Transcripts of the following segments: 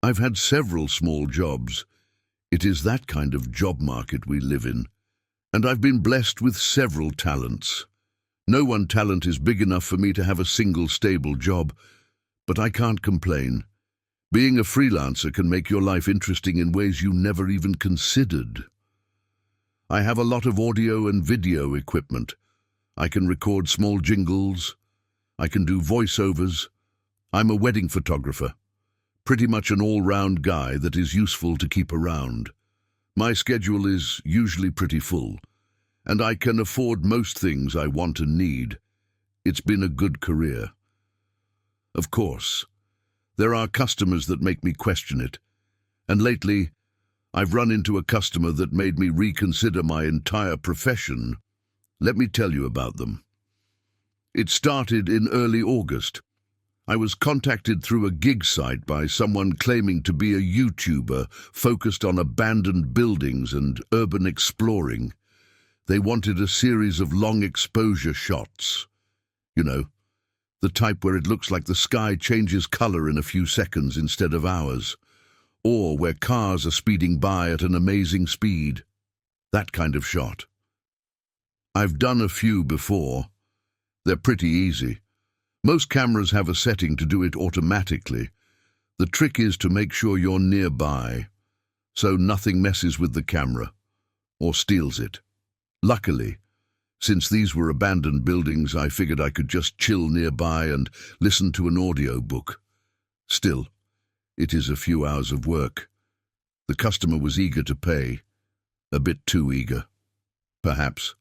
I've had several small jobs. It is that kind of job market we live in. And I've been blessed with several talents. No one talent is big enough for me to have a single stable job, but I can't complain. Being a freelancer can make your life interesting in ways you never even considered. I have a lot of audio and video equipment. I can record small jingles. I can do voiceovers. I'm a wedding photographer. Pretty much an all-round guy that is useful to keep around. My schedule is usually pretty full, and I can afford most things I want and need. It's been a good career. Of course, there are customers that make me question it, and lately, I've run into a customer that made me reconsider my entire profession. Let me tell you about them. It started in early August. I was contacted through a gig site by someone claiming to be a YouTuber focused on abandoned buildings and urban exploring. They wanted a series of long exposure shots. You know, the type where it looks like the sky changes color in a few seconds instead of hours, or where cars are speeding by at an amazing speed. That kind of shot. I've done a few before. They're pretty easy. Most cameras have a setting to do it automatically. The trick is to make sure you're nearby, so nothing messes with the camera or steals it. Luckily, since these were abandoned buildings, I figured I could just chill nearby and listen to an audiobook. Still, it is a few hours of work. The customer was eager to pay. A bit too eager, perhaps.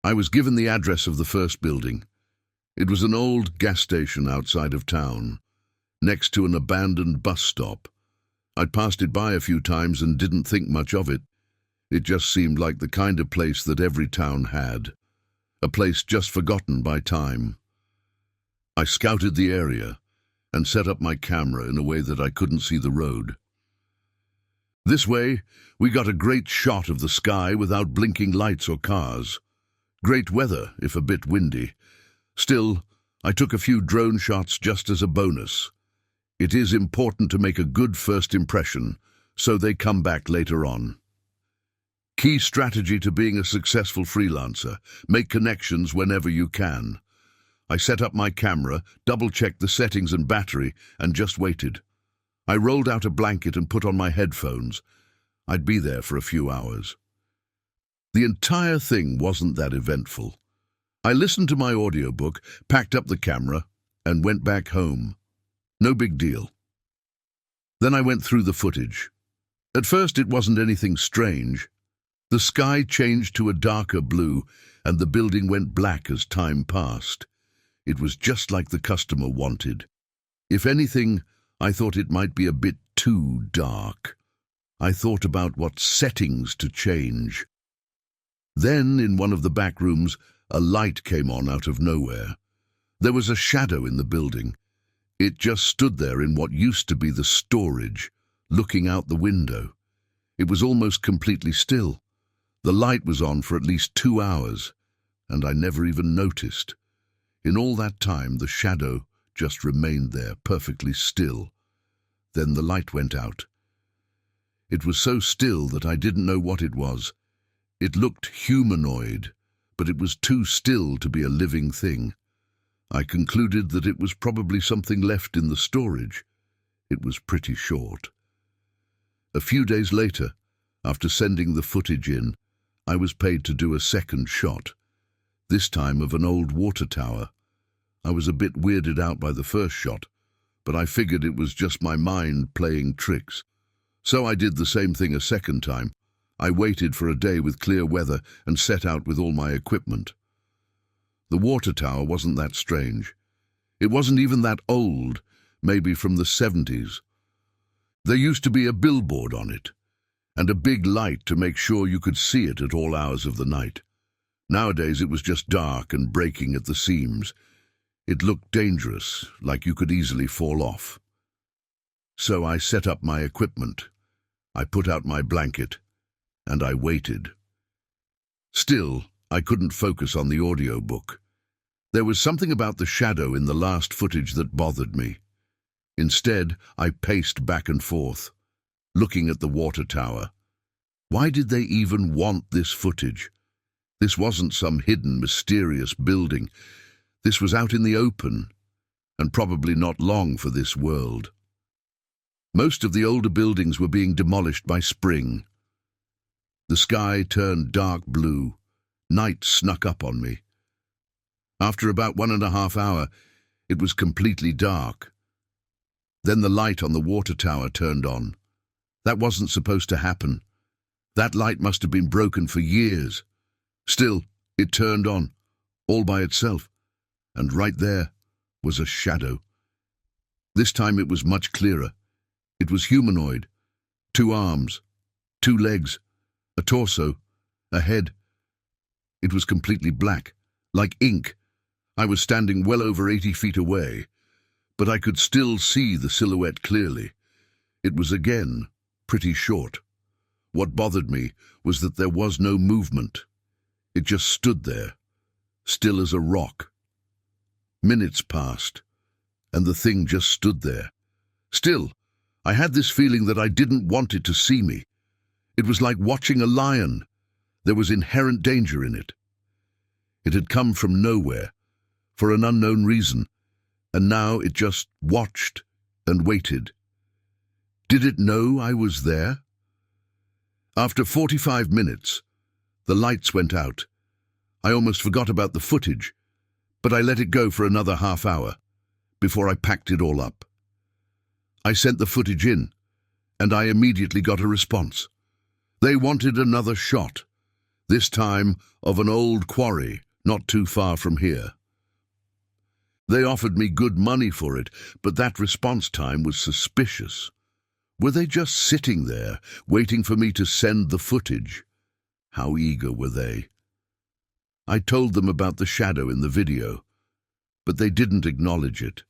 I was given the address of the first building. It was an old gas station outside of town, next to an abandoned bus stop. I'd passed it by a few times and didn't think much of it. It just seemed like the kind of place that every town had. A place just forgotten by time. I scouted the area and set up my camera in a way that I couldn't see the road. This way, we got a great shot of the sky without blinking lights or cars. Great weather, if a bit windy. Still, I took a few drone shots just as a bonus. It is important to make a good first impression, so they come back later on. Key strategy to being a successful freelancer: make connections whenever you can. I set up my camera, double-checked the settings and battery, and just waited. I rolled out a blanket and put on my headphones. I'd be there for a few hours. The entire thing wasn't that eventful. I listened to my audiobook, packed up the camera, and went back home. No big deal. Then I went through the footage. At first it wasn't anything strange. The sky changed to a darker blue, and the building went black as time passed. It was just like the customer wanted. If anything, I thought it might be a bit too dark. I thought about what settings to change. Then, in one of the back rooms, a light came on out of nowhere. There was a shadow in the building. It just stood there in what used to be the storage, looking out the window. It was almost completely still. The light was on for at least 2 hours, and I never even noticed. In all that time, the shadow just remained there, perfectly still. Then the light went out. It was so still that I didn't know what it was. It looked humanoid, but it was too still to be a living thing. I concluded that it was probably something left in the storage. It was pretty short. A few days later, after sending the footage in, I was paid to do a second shot, this time of an old water tower. I was a bit weirded out by the first shot, but I figured it was just my mind playing tricks. So I did the same thing a second time. I waited for a day with clear weather and set out with all my equipment. The water tower wasn't that strange. It wasn't even that old, maybe from the 70s. There used to be a billboard on it, and a big light to make sure you could see it at all hours of the night. Nowadays it was just dark and breaking at the seams. It looked dangerous, like you could easily fall off. So I set up my equipment. I put out my blanket, and I waited. Still, I couldn't focus on the audiobook. There was something about the shadow in the last footage that bothered me. Instead, I paced back and forth, looking at the water tower. Why did they even want this footage? This wasn't some hidden, mysterious building. This was out in the open, and probably not long for this world. Most of the older buildings were being demolished by spring. The sky turned dark blue. Night snuck up on me. After about 1.5 hours, it was completely dark. Then the light on the water tower turned on. That wasn't supposed to happen. That light must have been broken for years. Still, it turned on, all by itself, and right there was a shadow. This time it was much clearer. It was humanoid. 2 arms, 2 legs, a torso, a head. It was completely black, like ink. I was standing well over 80 feet away, but I could still see the silhouette clearly. It was again pretty short. What bothered me was that there was no movement. It just stood there, still as a rock. Minutes passed, and the thing just stood there. Still, I had this feeling that I didn't want it to see me. It was like watching a lion. There was inherent danger in it. It had come from nowhere, for an unknown reason, and now it just watched and waited. Did it know I was there? After 45 minutes, the lights went out. I almost forgot about the footage, but I let it go for another half hour before I packed it all up. I sent the footage in, and I immediately got a response. They wanted another shot, this time of an old quarry not too far from here. They offered me good money for it, but that response time was suspicious. Were they just sitting there, waiting for me to send the footage? How eager were they? I told them about the shadow in the video, but they didn't acknowledge it.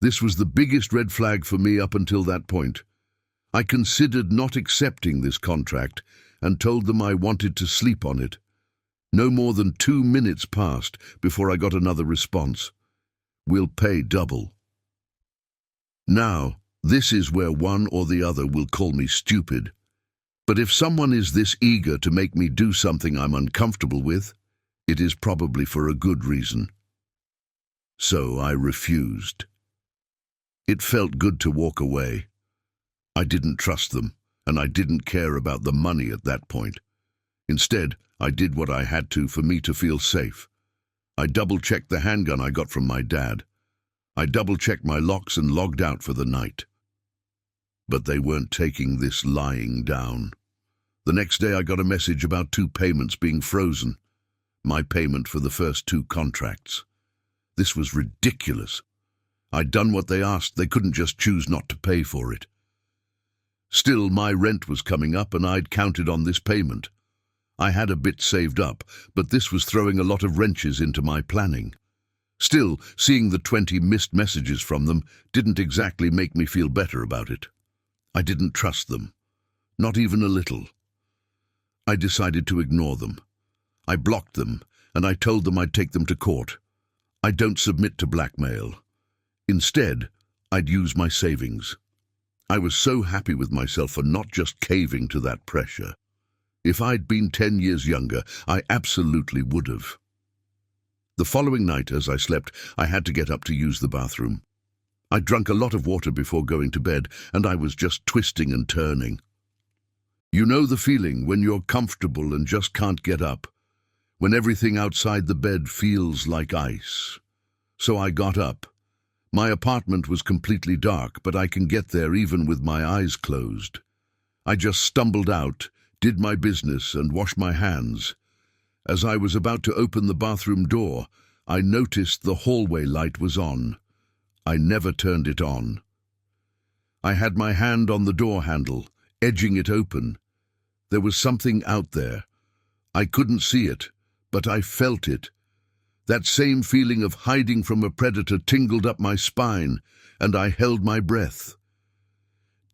This was the biggest red flag for me up until that point. I considered not accepting this contract and told them I wanted to sleep on it. No more than 2 minutes passed before I got another response. We'll pay double. Now, this is where one or the other will call me stupid. But if someone is this eager to make me do something I'm uncomfortable with, it is probably for a good reason. So I refused. It felt good to walk away. I didn't trust them, and I didn't care about the money at that point. Instead, I did what I had to for me to feel safe. I double-checked the handgun I got from my dad. I double-checked my locks and logged out for the night. But they weren't taking this lying down. The next day I got a message about 2 payments being frozen. My payment for the first 2 contracts. This was ridiculous. I'd done what they asked. They couldn't just choose not to pay for it. Still, my rent was coming up and I'd counted on this payment. I had a bit saved up, but this was throwing a lot of wrenches into my planning. Still, seeing the 20 missed messages from them didn't exactly make me feel better about it. I didn't trust them, not even a little. I decided to ignore them. I blocked them, and I told them I'd take them to court. I don't submit to blackmail. Instead, I'd use my savings. I was so happy with myself for not just caving to that pressure. If I'd been 10 years younger, I absolutely would have. The following night, as I slept, I had to get up to use the bathroom. I drank a lot of water before going to bed, and I was just twisting and turning. You know the feeling when you're comfortable and just can't get up, when everything outside the bed feels like ice. So I got up. My apartment was completely dark, but I can get there even with my eyes closed. I just stumbled out, did my business, and washed my hands. As I was about to open the bathroom door, I noticed the hallway light was on. I never turned it on. I had my hand on the door handle, edging it open. There was something out there. I couldn't see it, but I felt it. That same feeling of hiding from a predator tingled up my spine, and I held my breath.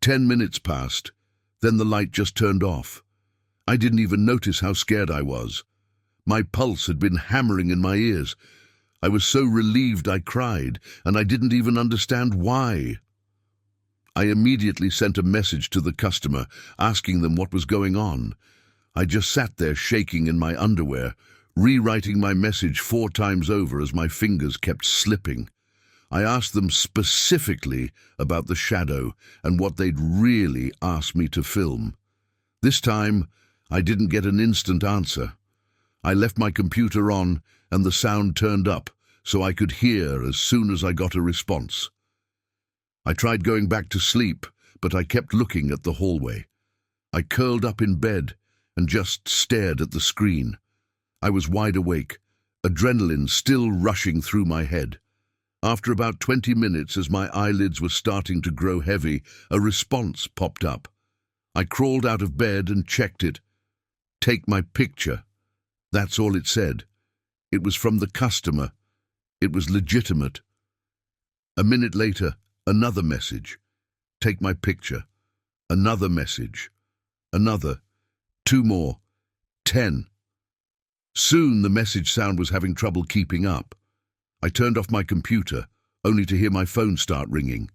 10 minutes passed, then the light just turned off. I didn't even notice how scared I was. My pulse had been hammering in my ears. I was so relieved I cried, and I didn't even understand why. I immediately sent a message to the customer, asking them what was going on. I just sat there shaking in my underwear, rewriting my message 4 times over as my fingers kept slipping. I asked them specifically about the shadow and what they'd really asked me to film. This time, I didn't get an instant answer. I left my computer on and the sound turned up so I could hear as soon as I got a response. I tried going back to sleep, but I kept looking at the hallway. I curled up in bed and just stared at the screen. I was wide awake, adrenaline still rushing through my head. After about 20 minutes, as my eyelids were starting to grow heavy, a response popped up. I crawled out of bed and checked it. "Take my picture." That's all it said. It was from the customer. It was legitimate. A minute later, another message. "Take my picture." Another message. Another. 2 more. 10. Soon the message sound was having trouble keeping up. I turned off my computer, only to hear my phone start ringing.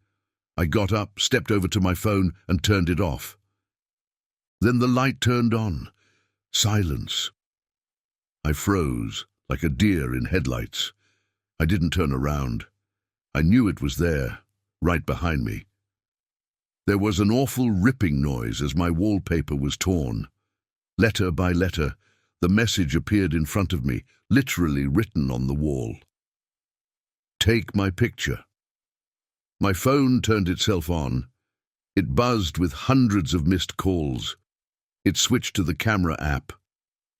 I got up, stepped over to my phone, and turned it off. Then the light turned on. Silence. I froze, like a deer in headlights. I didn't turn around. I knew it was there, right behind me. There was an awful ripping noise as my wallpaper was torn. Letter by letter, the message appeared in front of me, literally written on the wall. "Take my picture." My phone turned itself on. It buzzed with hundreds of missed calls. It switched to the camera app.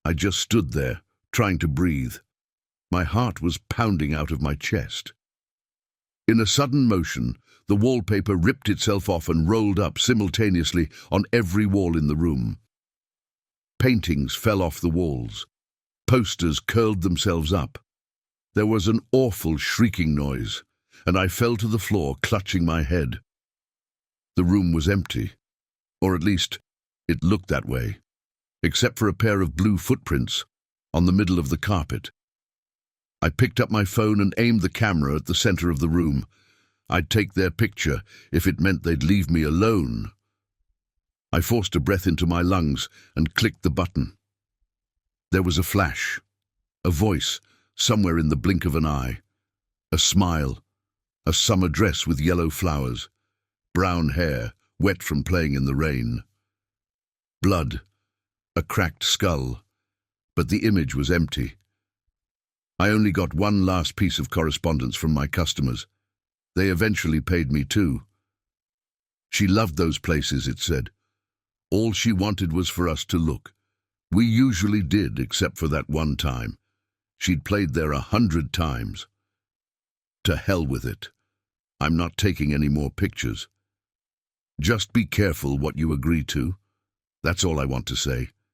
I just stood there, trying to breathe. My heart was pounding out of my chest. In a sudden motion, the wallpaper ripped itself off and rolled up simultaneously on every wall in the room. Paintings fell off the walls. Posters curled themselves up. There was an awful shrieking noise, and I fell to the floor, clutching my head. The room was empty, or at least it looked that way, except for a pair of blue footprints on the middle of the carpet. I picked up my phone and aimed the camera at the center of the room. I'd take their picture if it meant they'd leave me alone. I forced a breath into my lungs and clicked the button. There was a flash, a voice somewhere in the blink of an eye, a smile, a summer dress with yellow flowers, brown hair wet from playing in the rain. Blood, a cracked skull, but the image was empty. I only got one last piece of correspondence from my customers. They eventually paid me too. She loved those places, it said. All she wanted was for us to look. We usually did, except for that one time. She'd played there 100 times. To hell with it. I'm not taking any more pictures. Just be careful what you agree to. That's all I want to say.